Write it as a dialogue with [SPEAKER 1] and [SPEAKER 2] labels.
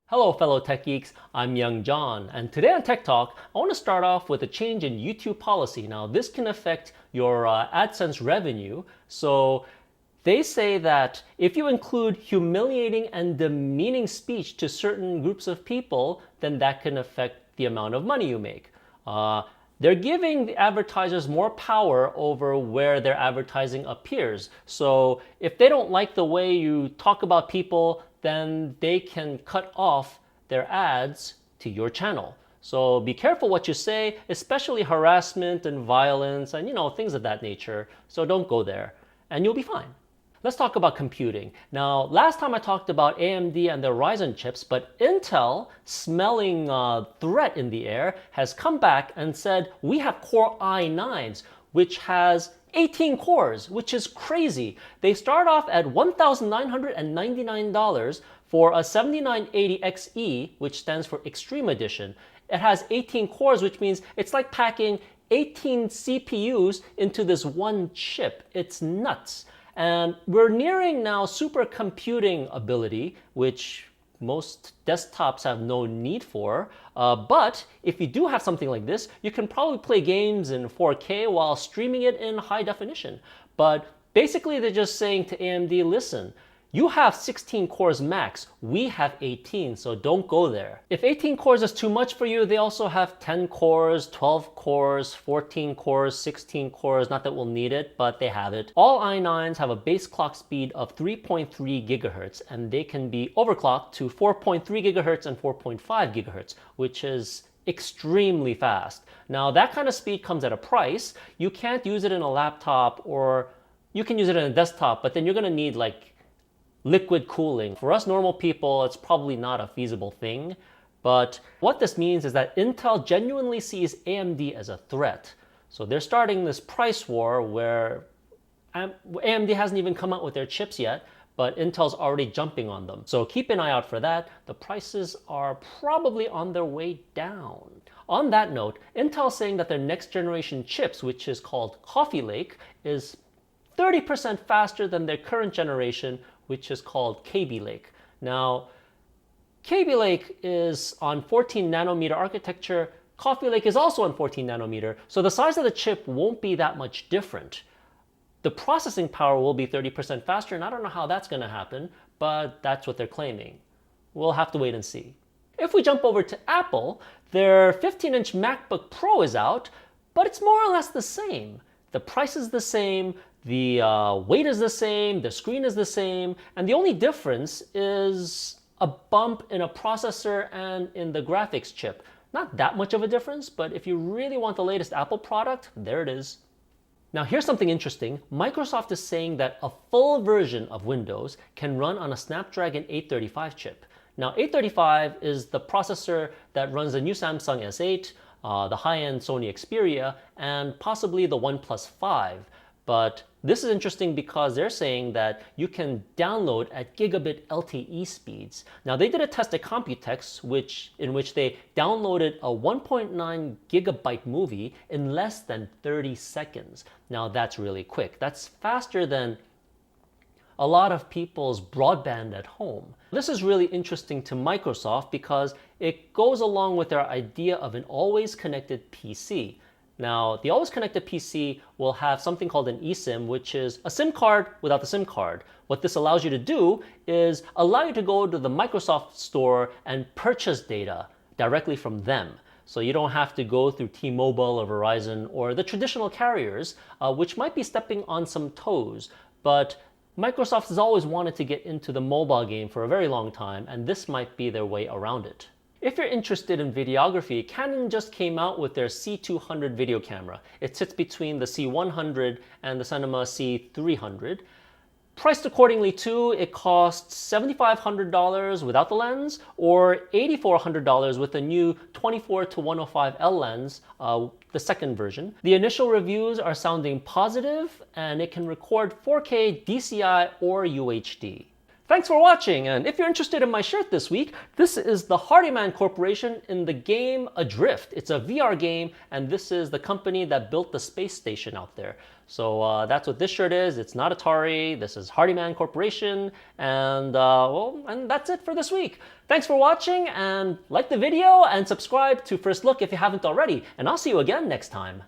[SPEAKER 1] Hello fellow tech geeks, I'm Young John, and today on Tech Talk, I want to start off with a change in YouTube policy. Now this can affect your AdSense revenue, so they say that if you include humiliating and demeaning speech to certain groups of people, then that can affect the amount of money you make. They're giving the advertisers more power over where their advertising appears. So if they don't like the way you talk about people, then they can cut off their ads to your channel. So be careful what you say, especially harassment and violence and things of that nature. So don't go there and you'll be fine. Let's talk about computing. Now, last time I talked about AMD and their Ryzen chips, but Intel, smelling a threat in the air, has come back and said, we have Core i9s, which has 18 cores, which is crazy. They start off at $1,999 for a 7980XE, which stands for Extreme Edition. It has 18 cores, which means it's like packing 18 CPUs into this one chip. It's nuts. And we're nearing now supercomputing ability, which most desktops have no need for. But if you do have something like this, you can probably play games in 4K while streaming it in high definition. But basically, they're just saying to AMD, listen, you have 16 cores max, we have 18, so don't go there. If 18 cores is too much for you, they also have 10 cores, 12 cores, 14 cores, 16 cores, not that we'll need it, but they have it. All i9s have a base clock speed of 3.3 gigahertz, and they can be overclocked to 4.3 gigahertz and 4.5 gigahertz, which is extremely fast. Now that kind of speed comes at a price. You can't use it in a laptop, or you can use it in a desktop, but then you're gonna need like liquid cooling. For us normal people, it's probably not a feasible thing. But what this means is that Intel genuinely sees AMD as a threat. So they're starting this price war where AMD hasn't even come out with their chips yet, but Intel's already jumping on them. So keep an eye out for that. The prices are probably on their way down. On that note, Intel's saying that their next generation chips, which is called Coffee Lake, is 30% faster than their current generation, which is called Kaby Lake. Now, Kaby Lake is on 14 nanometer architecture. Coffee Lake is also on 14 nanometer, so the size of the chip won't be that much different. The processing power will be 30% faster, and I don't know how that's going to happen, but that's what they're claiming. We'll have to wait and see. If we jump over to Apple, their 15-inch MacBook Pro is out, but it's more or less the same. The price is the same, the weight is the same, the screen is the same, and the only difference is a bump in a processor and in the graphics chip. Not that much of a difference, but if you really want the latest Apple product, there it is. Now here's something interesting. Microsoft is saying that a full version of Windows can run on a Snapdragon 835 chip. Now 835 is the processor that runs the new Samsung S8, the high-end Sony Xperia, and possibly the OnePlus 5. But this is interesting because they're saying that you can download at gigabit LTE speeds. Now they did a test at Computex in which they downloaded a 1.9 gigabyte movie in less than 30 seconds. Now that's really quick. That's faster than a lot of people's broadband at home. This is really interesting to Microsoft because it goes along with their idea of an always connected PC. Now, the always connected PC will have something called an eSIM, which is a SIM card without the SIM card. What this allows you to do is allow you to go to the Microsoft store and purchase data directly from them. So you don't have to go through T-Mobile or Verizon or the traditional carriers, which might be stepping on some toes. But Microsoft has always wanted to get into the mobile game for a very long time, and this might be their way around it. If you're interested in videography, Canon just came out with their C200 video camera. It sits between the C100 and the Cinema C300. Priced accordingly too, it costs $7,500 without the lens or $8,400 with the new 24-105L lens, the second version. The initial reviews are sounding positive and it can record 4K DCI or UHD. Thanks for watching, and if you're interested in my shirt this week, this is the Hardiman Corporation in the game Adrift. It's a VR game, and this is the company that built the space station out there. So that's what this shirt is. It's not Atari. This is Hardiman Corporation, and and that's it for this week. Thanks for watching, and like the video and subscribe to First Look if you haven't already, and I'll see you again next time.